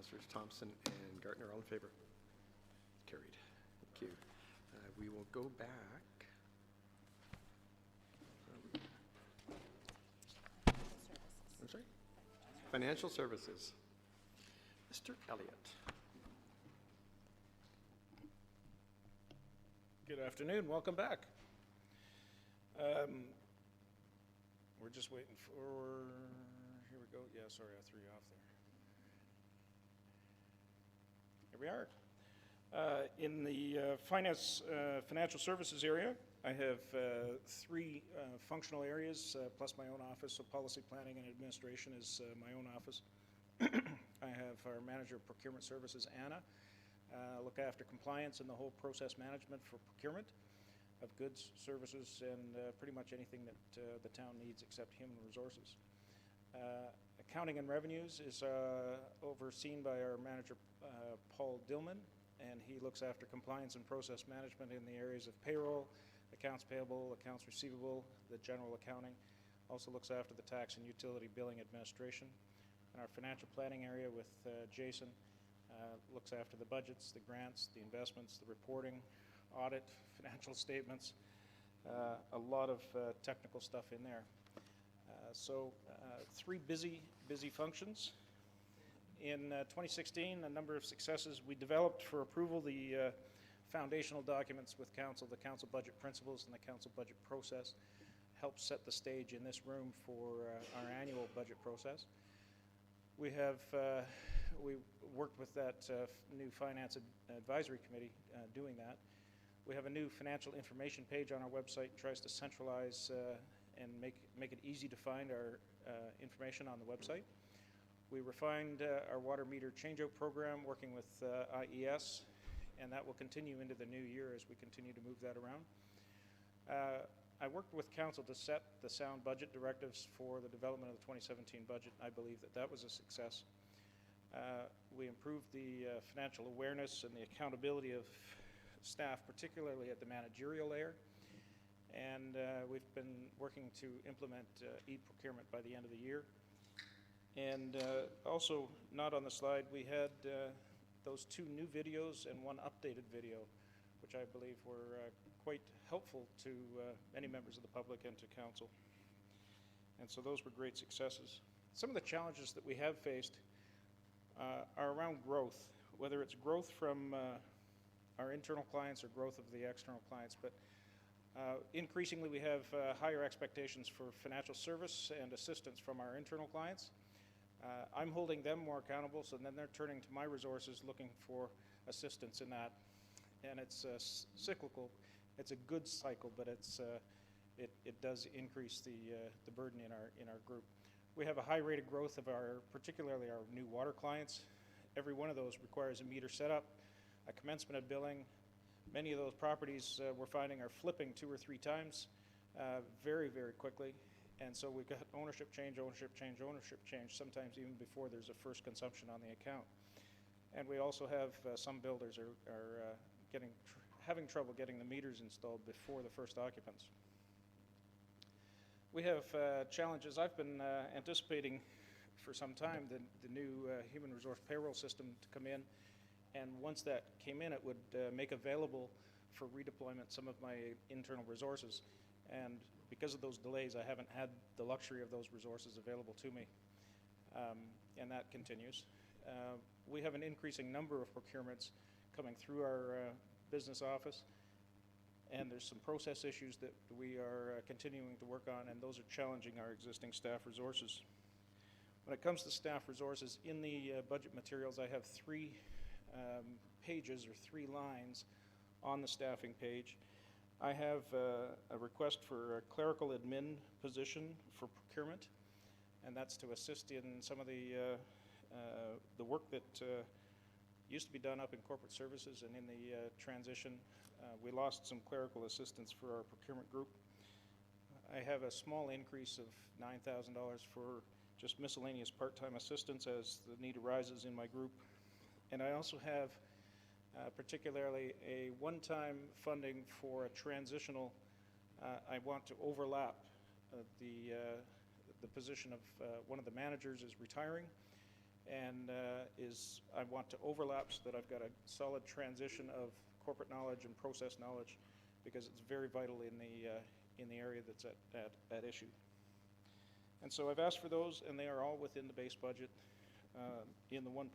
Councillors Thompson and Gartner, all in favor? Carried. Thank you. We will go back. I'm sorry? Financial services. Mr. Elliott. Good afternoon. Welcome back. We're just waiting for, here we go. Yeah, sorry, I threw you off there. Here we are. In the financial services area, I have three functional areas, plus my own office. So policy planning and administration is my own office. I have our manager of procurement services, Anna, look after compliance and the whole process management for procurement of goods, services, and pretty much anything that the town needs except human resources. Accounting and revenues is overseen by our manager, Paul Dillman, and he looks after compliance and process management in the areas of payroll, accounts payable, accounts receivable, the general accounting. Also looks after the tax and utility billing administration. And our financial planning area with Jason looks after the budgets, the grants, the investments, the reporting, audit, financial statements, a lot of technical stuff in there. Three busy functions. In 2016, a number of successes. We developed for approval the foundational documents with council, the council budget principles and the council budget process. Helped set the stage in this room for our annual budget process. We have we worked with that new finance advisory committee doing that. We have a new financial information page on our website, tries to centralize and make it easy to find our information on the website. We refined our water meter changeout program working with IES, and that will continue into the new year as we continue to move that around. I worked with council to set the sound budget directives for the development of the 2017 budget. I believe that was a success. We improved the financial awareness and the accountability of staff, particularly at the managerial layer. And we've been working to implement e-procurement by the end of the year. And also, not on the slide, we had those two new videos and one updated video, which I believe were quite helpful to many members of the public and to council. And so those were great successes. Some of the challenges that we have faced are around growth, whether it's growth from our internal clients or growth of the external clients. But increasingly, we have higher expectations for financial service and assistance from our internal clients. I'm holding them more accountable, so then they're turning to my resources looking for assistance in that. And it's cyclical. It's a good cycle, but it does increase the burden in our group. We have a high rate of growth of particularly our new water clients. Every one of those requires a meter setup, a commencement of billing. Many of those properties we're finding are flipping 2 or 3 times very, very quickly. And so we've got ownership change, sometimes even before there's a first consumption on the account. And we also have some builders are having trouble getting the meters installed before the first occupants. We have challenges. I've been anticipating for some time the new human resource payroll system to come in. And once that came in, it would make available for redeployment some of my internal resources. And because of those delays, I haven't had the luxury of those resources available to me. And that continues. We have an increasing number of procurements coming through our business office. And there's some process issues that we are continuing to work on, and those are challenging our existing staff resources. When it comes to staff resources, in the budget materials, I have 3 pages or 3 lines on the staffing page. I have a request for a clerical admin position for procurement, and that's to assist in some of the work that used to be done up in corporate services, and in the transition, we lost some clerical assistance for our procurement group. I have a small increase of $9,000 for just miscellaneous part-time assistance as the need arises in my group. And I also have particularly a one-time funding for a transitional. I want to overlap the position of one of the managers is retiring, and I want to overlap so that I've got a solid transition of corporate knowledge and process knowledge, because it's very vital in the area that's at issue. And so I've asked for those, and they are all within the base budget in the 1.9.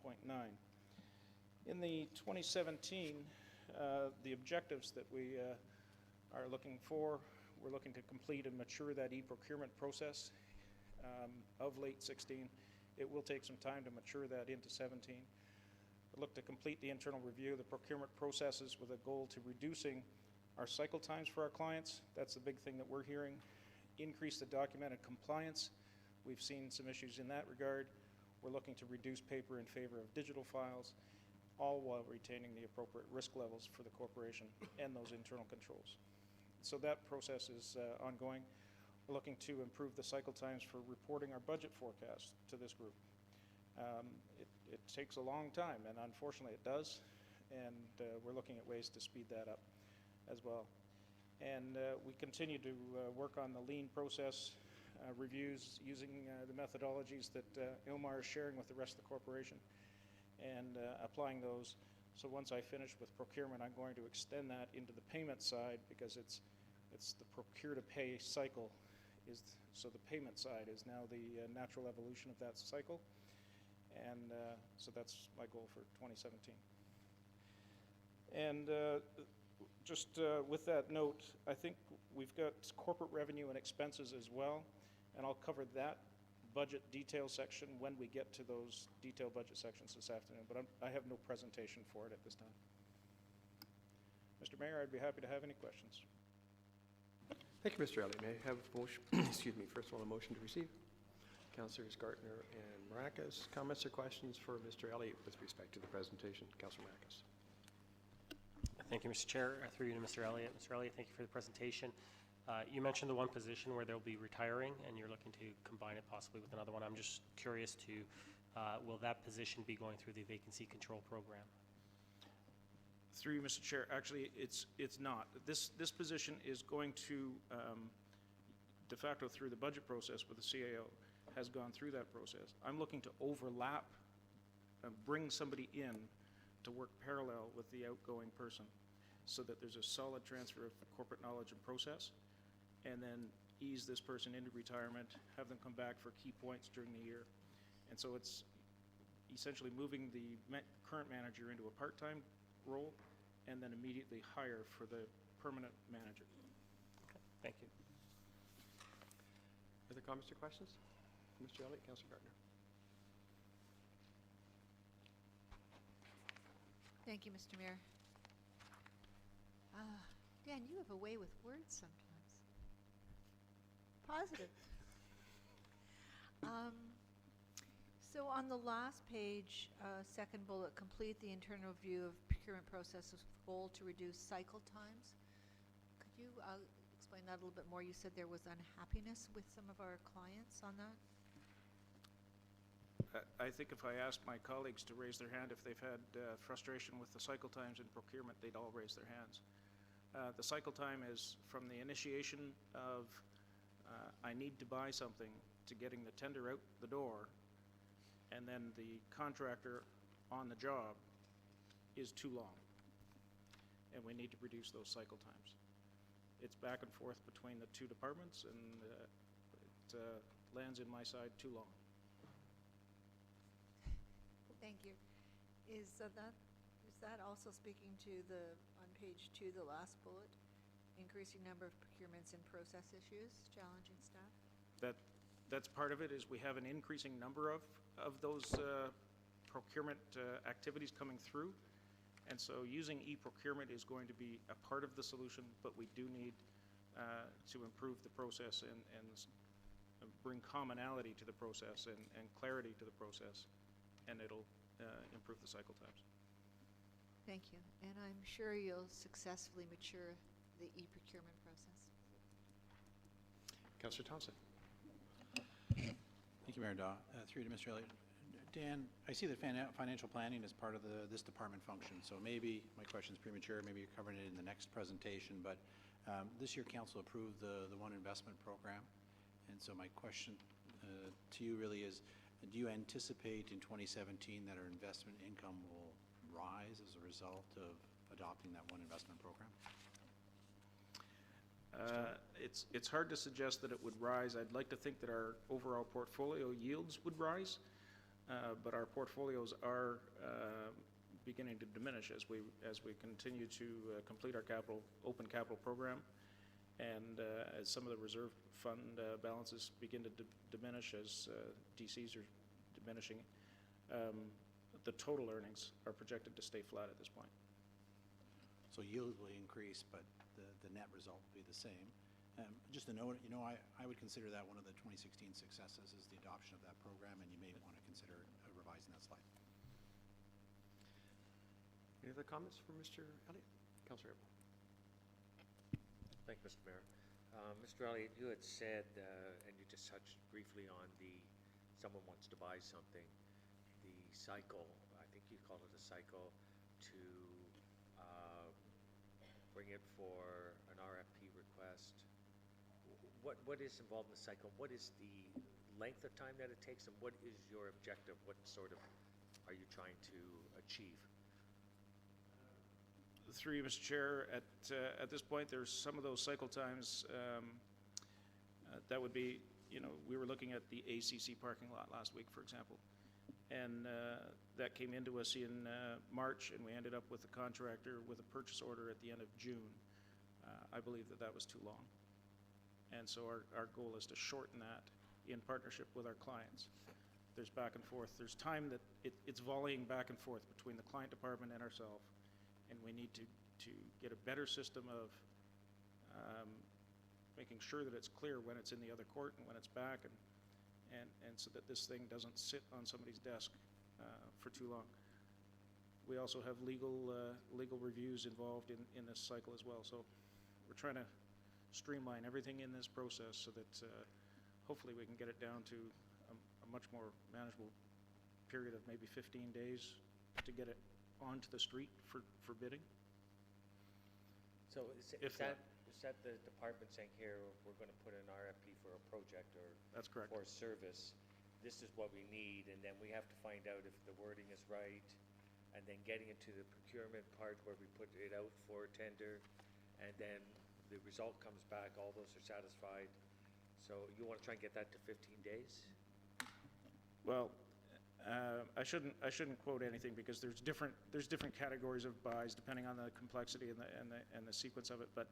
In the 2017, the objectives that we are looking for, we're looking to complete and mature that e-procurement process of late 16. It will take some time to mature that into 17. Look to complete the internal review of the procurement processes with a goal to reducing our cycle times for our clients. That's the big thing that we're hearing. Increase the documented compliance. We've seen some issues in that regard. We're looking to reduce paper in favor of digital files, all while retaining the appropriate risk levels for the corporation and those internal controls. So that process is ongoing. We're looking to improve the cycle times for reporting our budget forecast to this group. It takes a long time, and unfortunately it does, and we're looking at ways to speed that up as well. And we continue to work on the lean process reviews using the methodologies that Ilmar is sharing with the rest of the corporation, and applying those. So once I finish with procurement, I'm going to extend that into the payment side, because it's the procure to pay cycle. So the payment side is now the natural evolution of that cycle, and so that's my goal for 2017. And just with that note, I think we've got corporate revenue and expenses as well, and I'll cover that budget detail section when we get to those detailed budget sections this afternoon, but I have no presentation for it at this time. Mr. Mayor, I'd be happy to have any questions. Thank you, Mr. Elliott. May I have a motion, excuse me, first of all, a motion to receive? Councillors Gartner and Maracas, comments or questions for Mr. Elliott with respect to the presentation? Councillor Maracas. Thank you, Mr. Chair. Through you to Mr. Elliott. Mr. Elliott, thank you for the presentation. You mentioned the one position where they'll be retiring, and you're looking to combine it possibly with another one. I'm just curious to, will that position be going through the vacancy control program? Through you, Mr. Chair, actually, it's not. This position is going to, de facto through the budget process with the CAO, has gone through that process. I'm looking to overlap and bring somebody in to work parallel with the outgoing person, so that there's a solid transfer of corporate knowledge and process, and then ease this person into retirement, have them come back for key points during the year. And so it's essentially moving the current manager into a part-time role, and then immediately hire for the permanent manager. Okay, thank you. Other comments or questions? Mr. Elliott, Councillor Gartner. Thank you, Mr. Mayor. Dan, you have a way with words sometimes. Positive. So on the last page, second bullet, complete the internal review of procurement process with goal to reduce cycle times. Could you explain that a little bit more? You said there was unhappiness with some of our clients on that. I think if I asked my colleagues to raise their hand if they've had frustration with the cycle times in procurement, they'd all raise their hands. The cycle time is from the initiation of I need to buy something to getting the tender out the door, and then the contractor on the job is too long, and we need to reduce those cycle times. It's back and forth between the two departments, and it lands in my side too long. Thank you. Is that also speaking to on page 2, the last bullet, increasing number of procurements and process issues, challenging staff? That's part of it, is we have an increasing number of those procurement activities coming through, and so using e-procurement is going to be a part of the solution, but we do need to improve the process and bring commonality to the process and clarity to the process, and it'll improve the cycle times. Thank you. And I'm sure you'll successfully mature the e-procurement process. Councillor Thompson. Thank you, Mayor Daw. Through to Mr. Elliott. Dan, I see that financial planning is part of this department function, so maybe my question is premature, maybe you're covering it in the next presentation, but this year council approved the one investment program, and so my question to you really is, Do you anticipate in 2017 that our investment income will rise as a result of adopting that one investment program? It's hard to suggest that it would rise. I'd like to think that our overall portfolio yields would rise, but our portfolios are beginning to diminish as we continue to complete our open capital program, and as some of the reserve fund balances begin to diminish as DCs are diminishing. The total earnings are projected to stay flat at this point. So yield will increase, but the net result will be the same. Just a note, I would consider that one of the 2016 successes is the adoption of that program, and you may want to consider revising that slide. Any other comments from Mr. Elliott? Councillor Abel. Thank you, Mr. Mayor. Mr. Elliott, you had said, and you just touched briefly on someone wants to buy something, the cycle, I think you called it a cycle, to bring it for an RFP request. What is involved in the cycle? What is the length of time that it takes, and what is your objective? What sort of are you trying to achieve? Through you, Mr. Chair, at this point, there's some of those cycle times that would be, we were looking at the ACC parking lot last week, for example, and that came into us in March, and we ended up with a contractor with a purchase order at the end of June. I believe that was too long, and so our goal is to shorten that in partnership with our clients. There's back and forth. There's time that it's volleying back and forth between the client department and ourselves, and we need to get a better system of making sure that it's clear when it's in the other court and when it's back, and so that this thing doesn't sit on somebody's desk for too long. We also have legal reviews involved in this cycle as well, so we're trying to streamline everything in this process so that hopefully we can get it down to a much more manageable period of maybe 15 days to get it onto the street for bidding. So is If that the department saying, here, we're going to put an RFP for a project That's correct. or service, this is what we need, and then we have to find out if the wording is right, and then getting into the procurement part where we put it out for tender, and then the result comes back, all those are satisfied. So you want to try and get that to 15 days? Well, I shouldn't quote anything because there's different categories of buys depending on the complexity and the sequence of it. But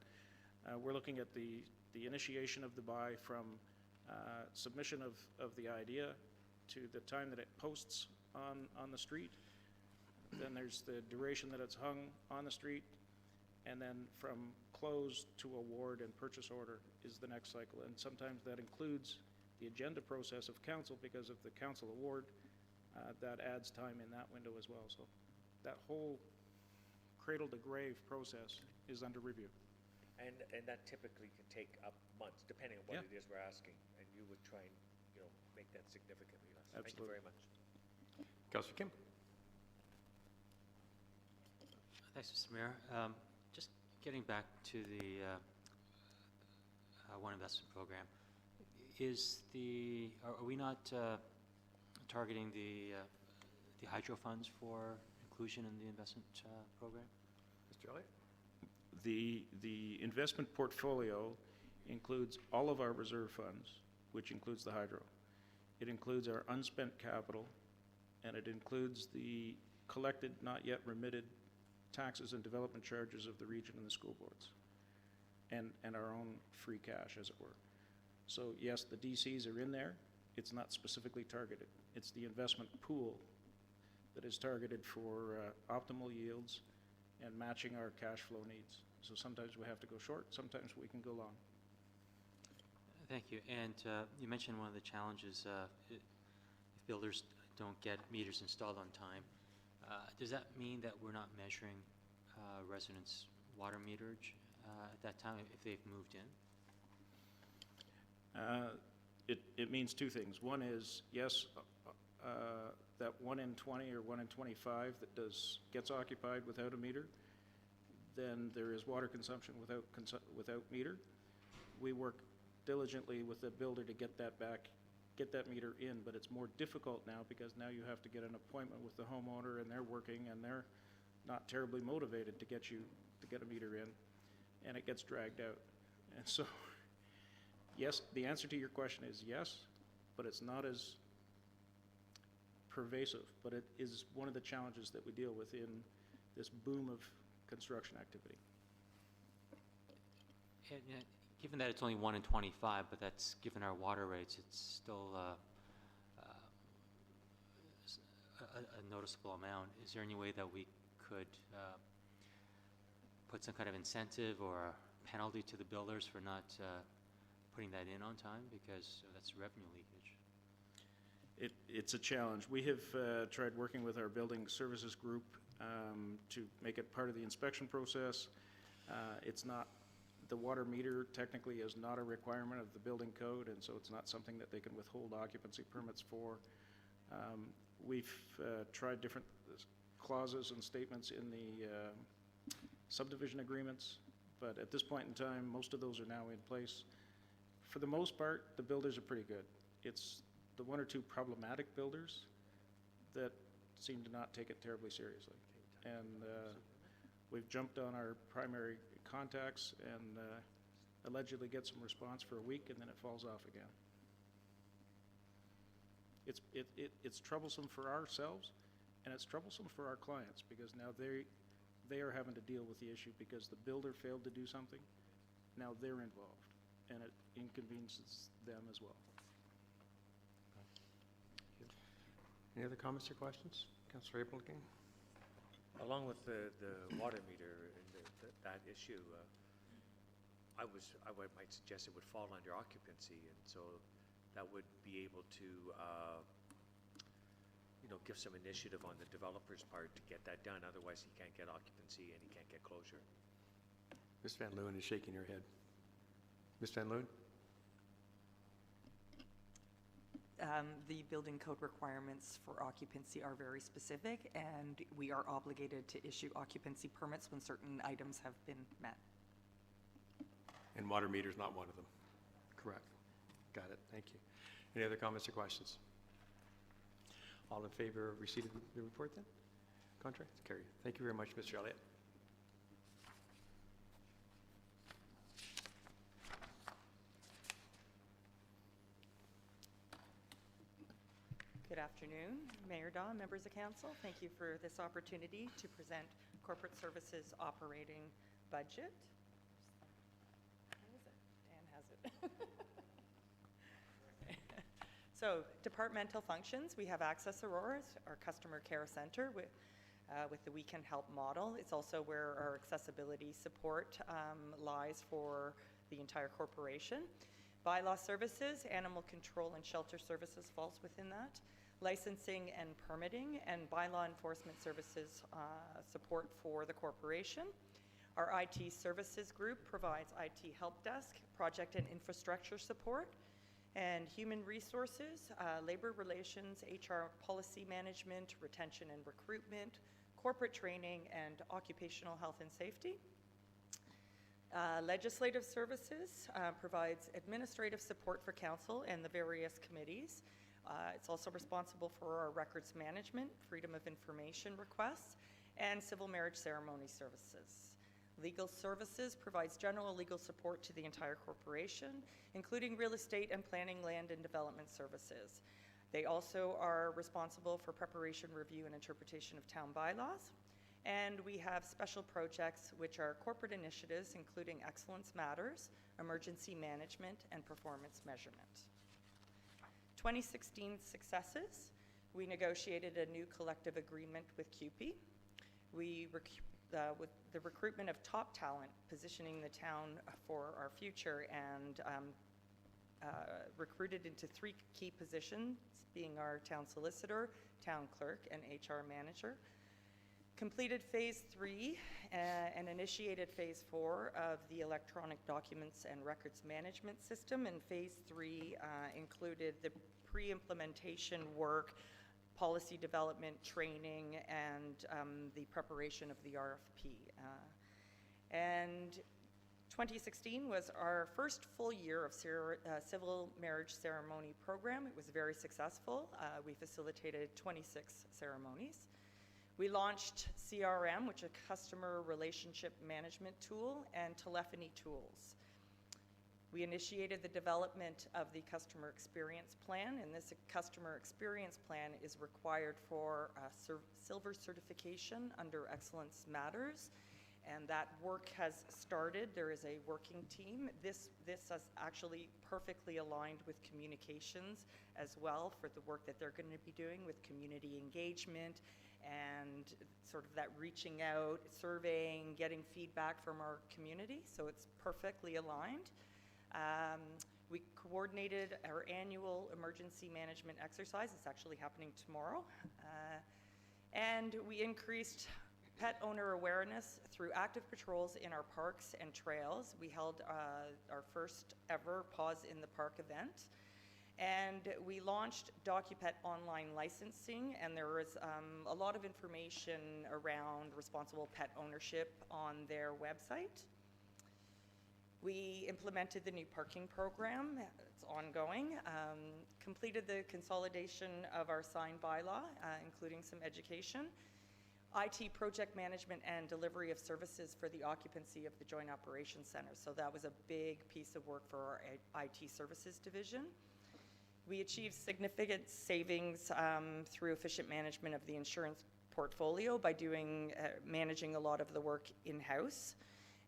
we're looking at the initiation of the buy from submission of the idea to the time that it posts on the street. Then there's the duration that it's hung on the street, and then from close to award and purchase order is the next cycle. And sometimes that includes the agenda process of council because of the council award. That adds time in that window as well. So that whole cradle to grave process is under review. And that typically can take up months, depending on what Yeah. it is we're asking, and you would try and, make that significantly less. Thank you Absolutely. very much. Councillor Kim. Thanks, Mr. Mayor. Just getting back to the One Investment Program, are we not targeting the hydro funds for inclusion in the investment program? Mr. Elliott. The investment portfolio includes all of our reserve funds, which includes the hydro. It includes our unspent capital, and it includes the collected, not yet remitted taxes and development charges of the region and the school boards, and our own free cash, as it were. So yes, the DCs are in there. It's not specifically targeted. It's the investment pool that is targeted for optimal yields and matching our cash flow needs. So sometimes we have to go short, sometimes we can go long. Thank you. And you mentioned one of the challenges, if builders don't get meters installed on time, does that mean that we're not measuring residents' water meterage at that time if they've moved in? It means two things. One is, yes, that 1 in 20 or 1 in 25 that gets occupied without a meter, then there is water consumption without meter. We work diligently with the builder to get that back get that meter in, but it's more difficult now because now you have to get an appointment with the homeowner and they're working and they're not terribly motivated to get you to get a meter in, and it gets dragged out. And so, yes, the answer to your question is yes, but it's not as pervasive, but it is one of the challenges that we deal with in this boom of construction activity. And, given that it's only 1 in 25, but that's, given our water rates, it's still a noticeable amount. Is there any way that we could put some kind of incentive or a penalty to the builders for not putting that in on time, because that's revenue leakage? It's a challenge. We have tried working with our building services group to make it part of the inspection process. It's not, the water meter technically is not a requirement of the building code, and so it's not something that they can withhold occupancy permits for. We've tried different clauses and statements in the subdivision agreements, but at this point in time, most of those are now in place. For the most part, the builders are pretty good. It's the 1 or 2 problematic builders that seem to not take it terribly seriously. And we've jumped on our primary contacts and allegedly get some response for a week, and then it falls off again. It's troublesome for ourselves, and it's troublesome for our clients, because now they are having to deal with the issue because the builder failed to do something. Now they're involved, and it inconveniences them as well. Any other comments or questions? Councillor Abelking? Along with the water meter and that issue, I might suggest it would fall under occupancy, and so that would be able to, give some initiative on the developer's part to get that done. Otherwise, he can't get occupancy and he can't get closure. Ms. Van Leeuwen is shaking her head. Ms. Van Leeuwen? The building code requirements for occupancy are very specific, and we are obligated to issue occupancy permits when certain items have been met. And water meter is not one of them. Correct. Got it. Thank you. Any other comments or questions? All in favor of receiving the report then? Contract? Carried. Thank you very much, Mr. Elliott. Good afternoon, Mayor Dawn, members of council. Thank you for this opportunity to present corporate services operating budget. Where is it? Dan has it. So, departmental functions, we have Access Aurora, our customer care center with the We Can Help model. It's also where our accessibility support lies for the entire corporation. Bylaw services, animal control and shelter services falls within that. Licensing and permitting, and bylaw enforcement services support for the corporation. Our IT services group provides IT help desk, project and infrastructure support, and human resources, labor relations, HR policy management, retention and recruitment, corporate training, and occupational health and safety. Legislative services provides administrative support for council and the various committees. It's also responsible for our records management, freedom of information requests, and civil marriage ceremony services. Legal services provides general legal support to the entire corporation, including real estate and planning, land and development services. They also are responsible for preparation, review, and interpretation of town bylaws. And we have special projects, which are corporate initiatives, including Excellence Matters, Emergency Management, and Performance Measurement. 2016 successes, we negotiated a new collective agreement with CUPE. With the recruitment of top talent, positioning the town for our future, and recruited into 3 key positions, being our town solicitor, town clerk, and HR manager. Completed phase 3 and initiated phase 4 of the electronic documents and records management system, and phase 3 included the pre-implementation work, policy development, training, and the preparation of the RFP. And 2016 was our first full year of civil marriage ceremony program. It was very successful. We facilitated 26 ceremonies. We launched CRM, which is a customer relationship management tool, and telephony tools. We initiated the development of the customer experience plan, and this customer experience plan is required for silver certification under Excellence Matters, and that work has started. There is a working team. This is actually perfectly aligned with communications as well for the work that they're going to be doing with community engagement and sort of that reaching out, surveying, getting feedback from our community, so it's perfectly aligned. We coordinated our annual emergency management exercise. It's actually happening tomorrow. And we increased pet owner awareness through active patrols in our parks and trails. We held our first ever Paws in the Park event. And we launched DocuPet online licensing, and there was a lot of information around responsible pet ownership on their website. We implemented the new parking program. It's ongoing. Completed the consolidation of our sign bylaw, including some education. IT project management and delivery of services for the occupancy of the Joint Operations Center. So that was a big piece of work for our IT services division. We achieved significant savings through efficient management of the insurance portfolio by managing a lot of the work in-house.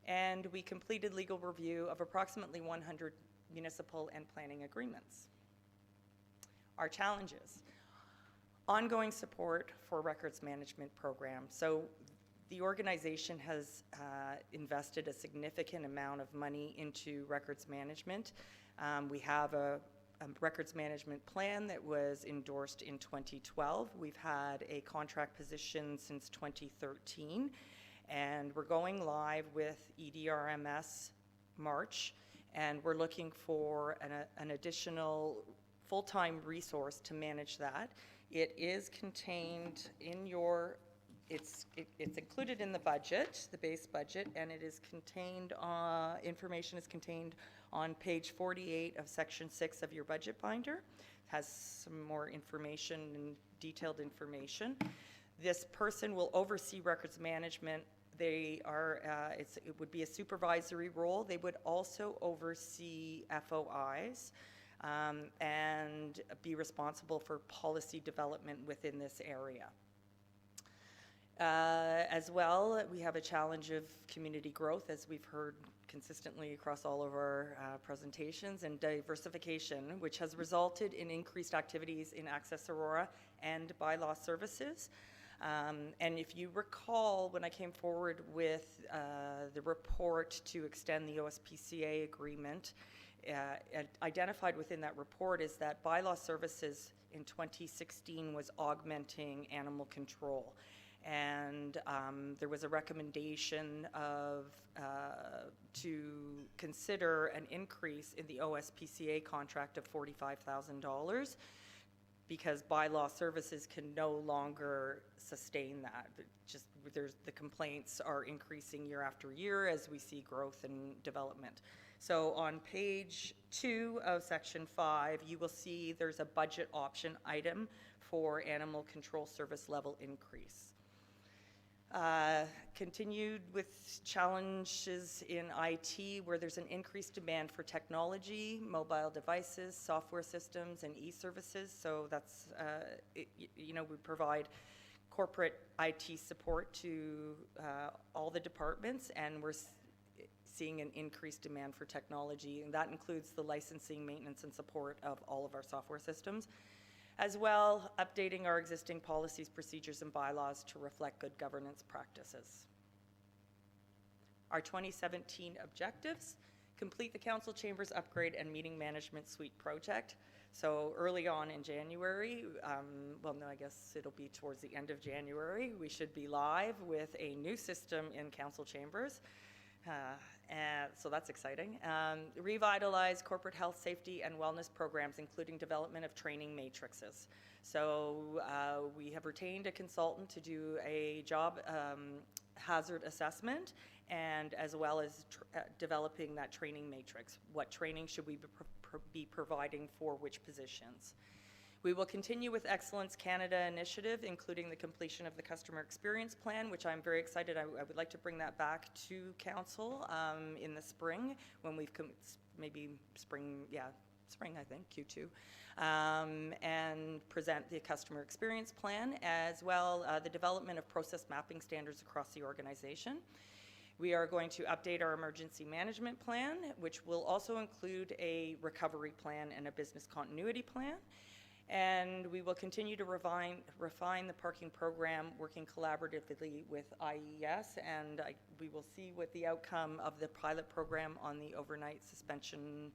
And we completed legal review of approximately 100 municipal and planning agreements. Our challenges: ongoing support for records management programs. So the organization has invested a significant amount of money into records management. We have a records management plan that was endorsed in 2012. We've had a contract position since 2013, and we're going live with EDRMS March, and we're looking for an additional full-time resource to manage that. It is contained in it's included in the budget, the base budget, and it is contained, information is contained on page 48 of section 6 of your budget binder. It has some more information and detailed information. This person will oversee records management. They are, it would be a supervisory role. They would also oversee FOIs and be responsible for policy development within this area. As well, we have a challenge of community growth, as we've heard consistently across all of our presentations, and diversification, which has resulted in increased activities in Access Aurora and bylaw services. And if you recall, when I came forward with the report to extend the OSPCA agreement, identified within that report is that bylaw services in 2016 was augmenting animal control. And there was a recommendation to consider an increase in the OSPCA contract of $45,000 because bylaw services can no longer sustain that. The complaints are increasing year after year as we see growth and development. So on page 2 of section 5, you will see there's a budget option item for animal control service level increase. Continued with challenges in IT, where there's an increased demand for technology, mobile devices, software systems, and e-services. So that's, we provide corporate IT support to all the departments, and we're seeing an increased demand for technology, and that includes the licensing, maintenance, and support of all of our software systems. As well, updating our existing policies, procedures, and bylaws to reflect good governance practices. Our 2017 objectives: complete the council chambers upgrade and meeting management suite project. So early on in January, I guess it'll be towards the end of January, we should be live with a new system in council chambers. And so that's exciting. Revitalize corporate health, safety, and wellness programs, including development of training matrices. So we have retained a consultant to do a job hazard assessment, and as well as developing that training matrix. What training should we be providing for which positions? We will continue with Excellence Canada initiative, including the completion of the customer experience plan, which I'm very excited. I would like to bring that back to council in the spring, when we've maybe spring, I think, Q2, and present the customer experience plan, as well the development of process mapping standards across the organization. We are going to update our emergency management plan, which will also include a recovery plan and a business continuity plan. And we will continue to refine the parking program, working collaboratively with IES, and we will see what the outcome of the pilot program on the overnight suspension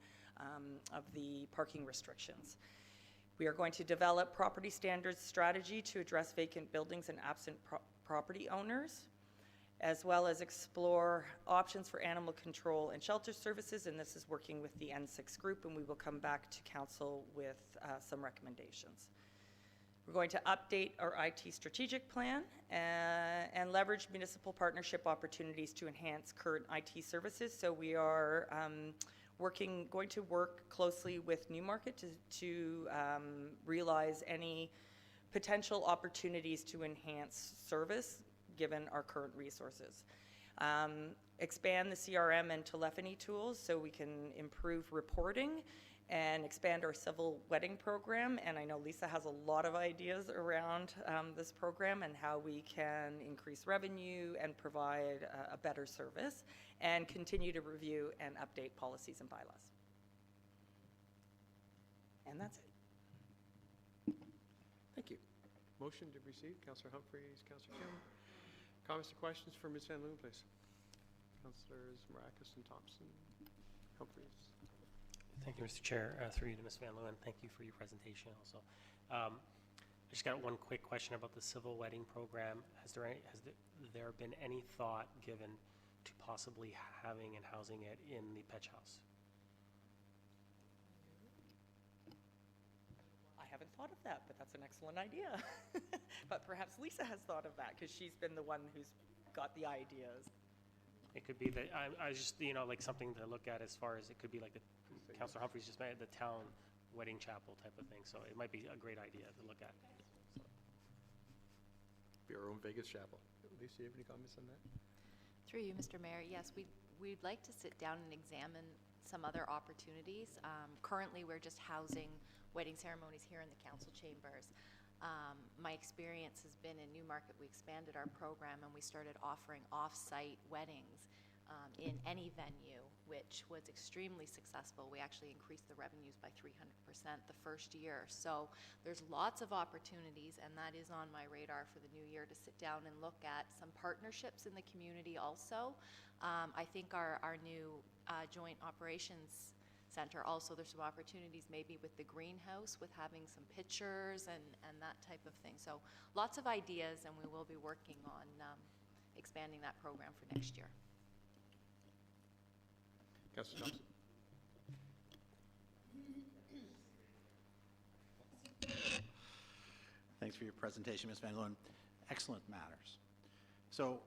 of the parking restrictions. We are going to develop property standards strategy to address vacant buildings and absent property owners, as well as explore options for animal control and shelter services, and this is working with the N6 group, and we will come back to council with some recommendations. We're going to update our IT strategic plan and leverage municipal partnership opportunities to enhance current IT services. So we are going to work closely with Newmarket to realize any potential opportunities to enhance service given our current resources. Expand the CRM and telephony tools so we can improve reporting, and expand our civil wedding program. And I know Lisa has a lot of ideas around this program and how we can increase revenue and provide a better service, and continue to review and update policies and bylaws. And that's it. Thank you. Motion to receive, Councillor Humphreys, Councillor Kim. Comments or questions for Ms. Van Loon, please? Councillors Maracus and Thompson. Humphreys. Thank you, Mr. Chair. Through you to Ms. Van Leeuwen, thank you for your presentation also. I just got one quick question about the civil wedding program. Has there been any thought given to possibly having and housing it in the Petch House? I haven't thought of that, but that's an excellent idea. But perhaps Lisa has thought of that, because she's been the one who's got the ideas. It could be that, I just, like something to look at as far as it could be like the, Councillor Humphreys just made the town wedding chapel type of thing, so it might be a great idea to look at. Be our own Vegas chapel. Lisa, you have any comments on that? Through you, Mr. Mayor, yes, we'd like to sit down and examine some other opportunities. Currently, we're just housing wedding ceremonies here in the council chambers. My experience has been in Newmarket. We expanded our program and we started offering off-site weddings in any venue, which was extremely successful. We actually increased the revenues by 300% the first year. So there's lots of opportunities, and that is on my radar for the new year, to sit down and look at some partnerships in the community also. I think our new joint operations center also, there's some opportunities maybe with the greenhouse, with having some pictures and that type of thing. So lots of ideas, and we will be working on expanding that program for next year. Councillor Thompson. Thanks for your presentation, Ms. Van Loon. Excellent matters. So,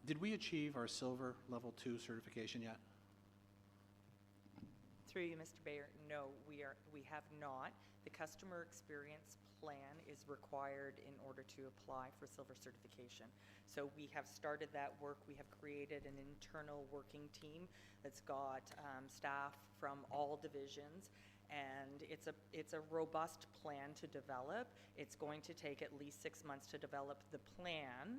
did we achieve our silver level 2 certification yet? Through you, Mr. Bayer, no, we have not. The customer experience plan is required in order to apply for silver certification. So we have started that work. We have created an internal working team that's got staff from all divisions, and it's a robust plan to develop. It's going to take at least 6 months to develop the plan,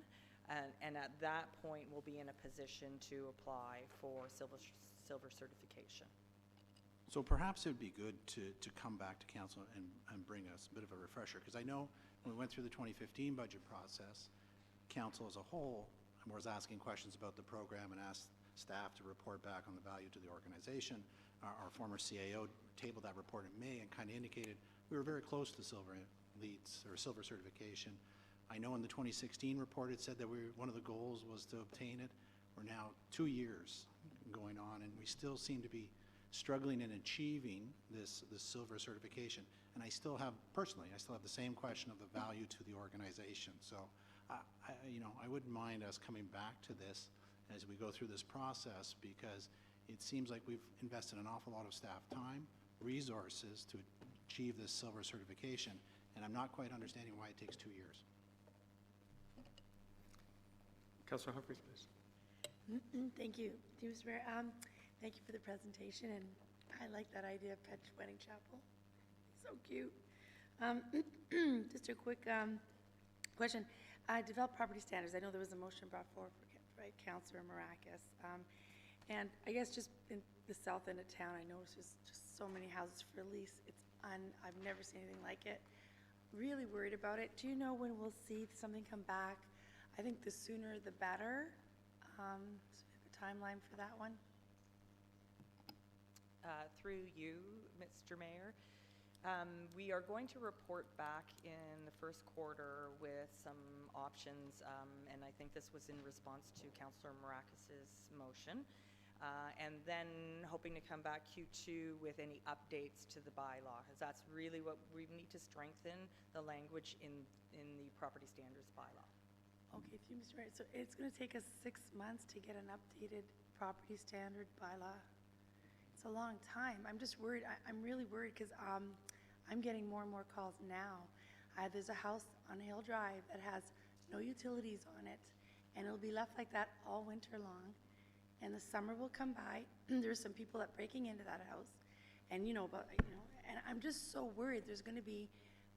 and at that point we'll be in a position to apply for silver certification. So perhaps it would be good to come back to council and bring us a bit of a refresher, because I know when we went through the 2015 budget process, council as a whole was asking questions about the program and asked staff to report back on the value to the organization. Our former CAO tabled that report in May and kind of indicated we were very close to silver leads or silver certification. I know in the 2016 report it said that one of the goals was to obtain it. We're we're now 2 years going on, and we still seem to be struggling in achieving this silver certification. And I still have the same question of the value to the organization. So, I wouldn't mind us coming back to this as we go through this process, because it seems like we've invested an awful lot of staff time, resources to achieve this silver certification, and I'm not quite understanding why it takes 2 years. Councillor Humphries, please. Thank you, Mr. Mayor. Thank you for the presentation, and I like that idea of Petch Wedding Chapel. So cute. Just a quick question. Develop property standards. I know there was a motion brought forward by Councillor Maracas. And I guess just in the south end of town, I noticed there's just so many houses for lease. I've never seen anything like it. Really worried about it. Do you know when we'll see something come back? I think the sooner the better. So we have a timeline for that one. Through you, Mr. Mayor, we are going to report back in the first quarter with some options, and I think this was in response to Councillor Maracas's motion, and then hoping to come back Q2 with any updates to the bylaw, because that's really what we need to strengthen the language in the property standards bylaw. Okay, thank you, Mr. Mayor. So it's going to take us 6 months to get an updated property standard bylaw. It's a long time. I'm just worried. I'm really worried because I'm getting more and more calls now. There's a house on Hill Drive that has no utilities on it, and it'll be left like that all winter long. And the summer will come by. There's some people that breaking into that house, and and I'm just so worried there's going to be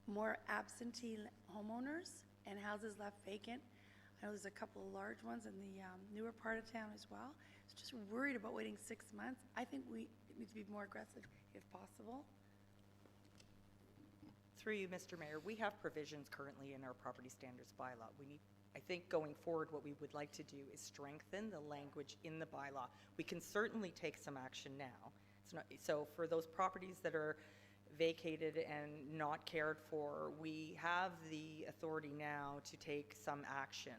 more absentee homeowners and houses left vacant. I know there's a couple of large ones in the newer part of town as well. So just worried about waiting 6 months. I think we need to be more aggressive if possible. Through you, Mr. Mayor, we have provisions currently in our property standards bylaw. I think going forward, what we would like to do is strengthen the language in the bylaw. We can certainly take some action now. So for those properties that are vacated and not cared for, we have the authority now to take some action.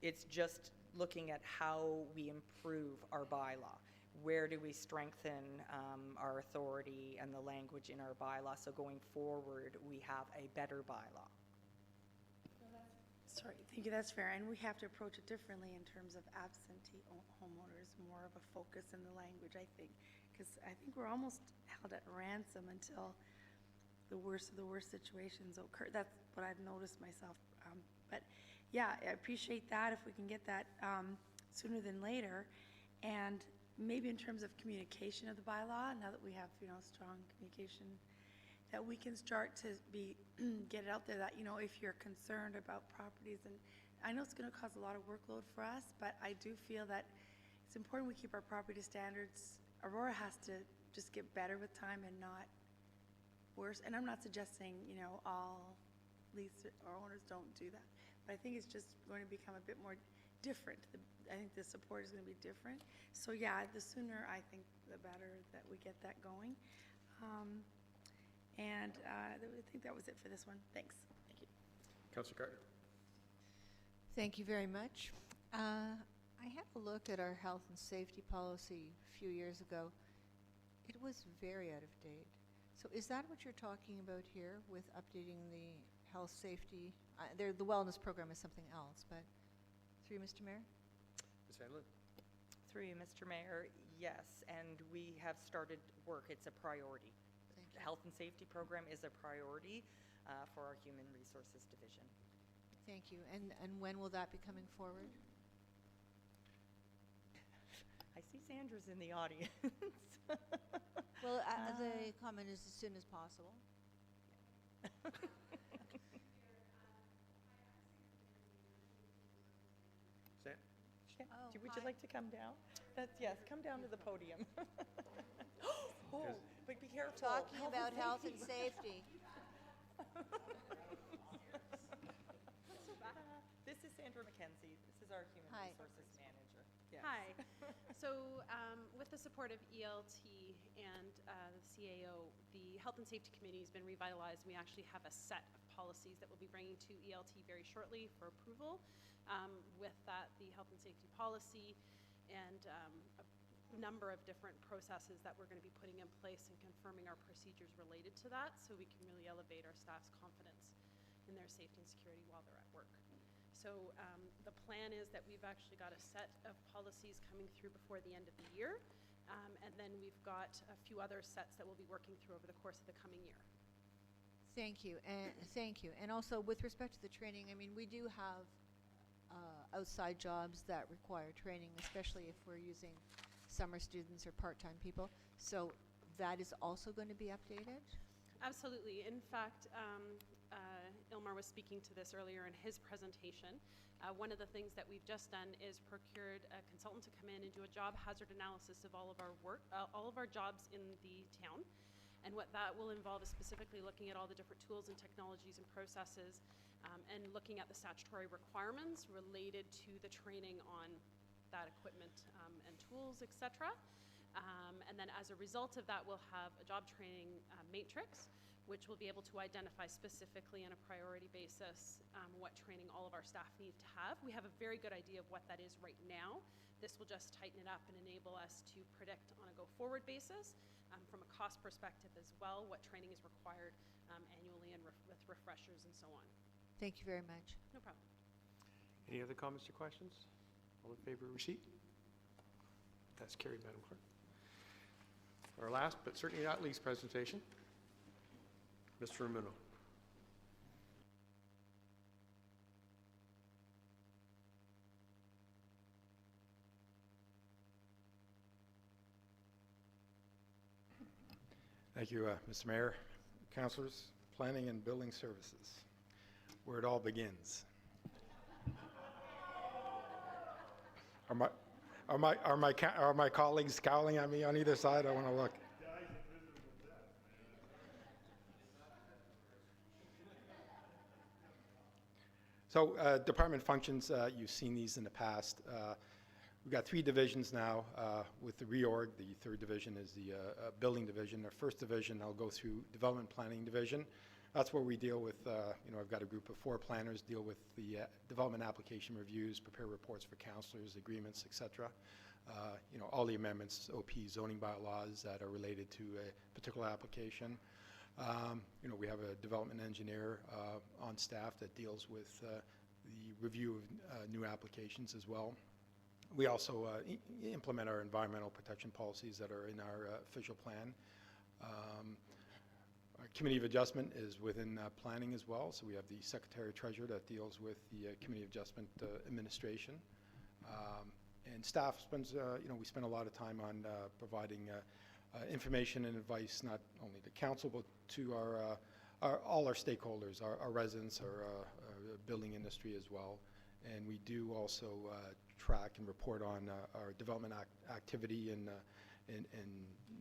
It's just looking at how we improve our bylaw. Where do we strengthen our authority and the language in our bylaw so going forward we have a better bylaw? Sorry, thank you, that's fair. And we have to approach it differently in terms of absentee homeowners, more of a focus in the language, I think. Because I think we're almost held at ransom until the worst of the worst situations occur. That's what I've noticed myself. But yeah, I appreciate that if we can get that sooner than later. And maybe in terms of communication of the bylaw, now that we have strong communication, that we can start to get it out there that if you're concerned about properties, and I know it's going to cause a lot of workload for us, but I do feel that it's important we keep our property standards. Aurora has to just get better with time and not worse. And I'm not suggesting all lease or owners don't do that, but I think it's just going to become a bit more different. I think the support is going to be different. So yeah, the sooner I think the better that we get that going. And I think that was it for this one. Thanks. Thank you. Councillor Gardner. Thank you very much. I had a look at our health and safety policy a few years ago. It was very out of date. So is that what you're talking about here with updating the health safety? The wellness program is something else, but through you, Mr. Mayor? Ms. Van Lin. Through you, Mr. Mayor, yes, and we have started work. It's a priority. Thank The you. health and safety program is a priority for our Human Resources Division. Thank you. And when will that be coming forward? I see Sandra's in the audience. Well, the comment is as soon as possible. Sam? Yeah. Oh, Would you hi. like to come down? Yes, come down to the podium. Oh, but be careful. Talking about health and safety. This is Sandra McKenzie. This is our Human Hi. Resources Manager. Yes. Hi. So with the support of ELT and the CAO, the Health and Safety Committee has been revitalized. We actually have a set of policies that we'll be bringing to ELT very shortly for approval. With that, the health and safety policy, and a number of different processes that we're going to be putting in place and confirming our procedures related to that, so we can really elevate our staff's confidence in their safety and security while they're at work. So the plan is that we've actually got a set of policies coming through before the end of the year, and then we've got a few other sets that we'll be working through over the course of the coming year. Thank you, and thank you. And also with respect to the training, I mean, we do have outside jobs that require training, especially if we're using summer students or part-time people. So that is also going to be updated? Absolutely. In fact, Ilmar was speaking to this earlier in his presentation. One of the things that we've just done is procured a consultant to come in and do a job hazard analysis of all of our work, all of our jobs in the town. And what that will involve is specifically looking at all the different tools and technologies and processes, and looking at the statutory requirements related to the training on that equipment and tools, etc. And then as a result of that, we'll have a job training matrix, which will be able to identify specifically on a priority basis what training all of our staff need to have. We have a very good idea of what that is right now. This will just tighten it up and enable us to predict on a go-forward basis, from a cost perspective as well, what training is required annually and with refreshers and so on. Thank you very much. No problem. Any other comments or questions? All in favor of receipt? That's carried, Madam Clerk. Our last, but certainly not least presentation, Mr. Ramuno. Thank you, Mr. Mayor, councilors, planning and building services, where it all begins. Are my colleagues scowling at me on either side? I want to look. So department functions, you've seen these in the past. We've got 3 divisions now with the reorg. The 3rd division is the building division. Our 1st division, I'll go through development planning division. That's where we deal with, I've got a group of 4 planners, deal with the development application reviews, prepare reports for councilors, agreements, etc. All the amendments, OP, zoning bylaws that are related to a particular application. We have a development engineer on staff that deals with the review of new applications as well. We also implement our environmental protection policies that are in our official plan. Our Committee of Adjustment is within planning as well, so we have the Secretary-Treasurer that deals with the Committee of Adjustment administration. And staff spends, we spend a lot of time on providing information and advice, not only to council, but to all our stakeholders, our residents, our building industry as well. And we do also track and report on our development activity and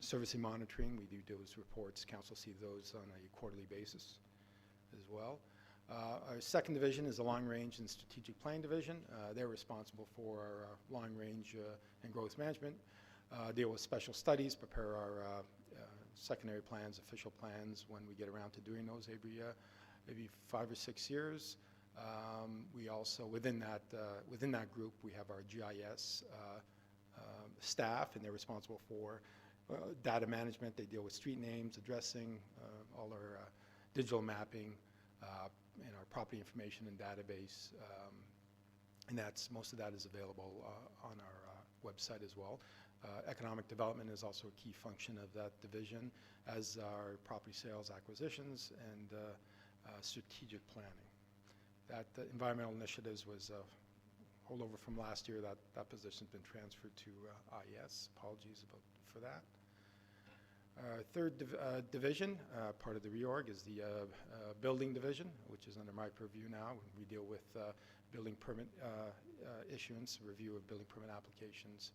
servicing monitoring. We do those reports. Council sees those on a quarterly basis as well. Our 2nd division is the Long Range and Strategic Planning Division. They're responsible for our long range and growth management, deal with special studies, prepare our secondary plans, official plans when we get around to doing those maybe 5 or 6 years. We also, within that group, we have our GIS staff, and they're responsible for data management. They deal with street names, addressing, all our digital mapping, and our property information and database. And most of that is available on our website as well. Economic development is also a key function of that division, as are property sales, acquisitions, and strategic planning. That environmental initiatives was a holdover from last year. That position's been transferred to IES. Apologies for that. Our 3rd division, part of the reorg, is the building division, which is under my purview now. We deal with building permit issuance, review of building permit applications,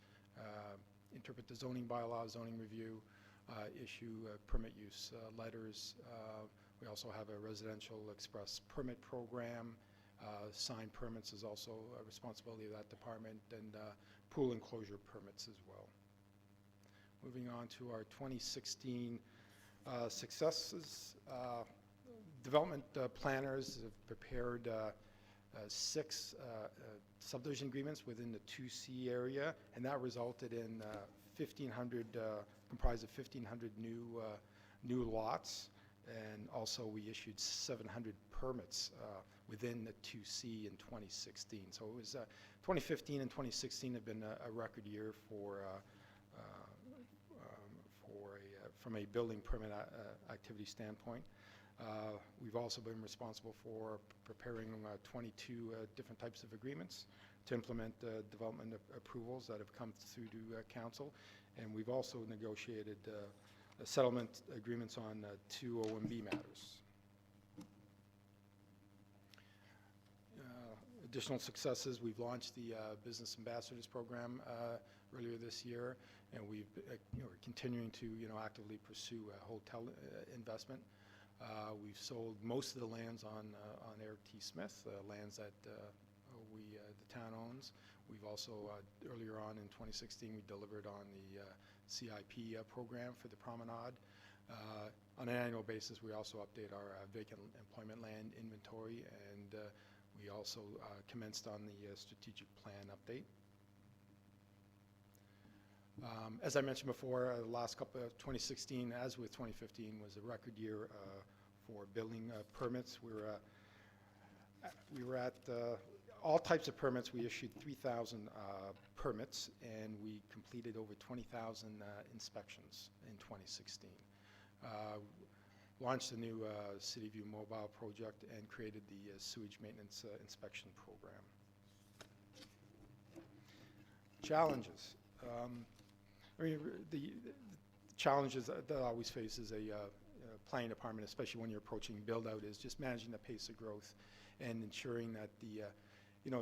interpret the zoning bylaw, zoning review, issue permit use letters. We also have a residential express permit program. Sign permits is also a responsibility of that department, and pool enclosure permits as well. Moving on to our 2016 successes. Development planners have prepared 6 subdivision agreements within the 2C area, and that resulted in 1,500, comprised of 1,500 new lots, and also we issued 700 permits within the 2C in 2016. So it was 2015 and 2016 have been a record year from a building permit activity standpoint. We've also been responsible for preparing 22 different types of agreements to implement development approvals that have come through to council, and we've also negotiated settlement agreements on 2 OMB matters. Additional successes, we've launched the Business Ambassadors Program earlier this year, and we're continuing to actively pursue hotel investment. We've sold most of the lands on Eric T. Smith, lands that the town owns. We've also, earlier on in 2016, we delivered on the CIP program for the promenade. On an annual basis, we also update our vacant employment land inventory, and we also commenced on the strategic plan update. As I mentioned before, the last couple of 2016, as with 2015, was a record year for building permits. We were at all types of permits. We issued 3,000 permits, and we completed over 20,000 inspections in 2016. Launched a new City View mobile project and created the sewage maintenance inspection program. Challenges. The challenges that I always face as a planning department, especially when you're approaching build-out, is just managing the pace of growth and ensuring that the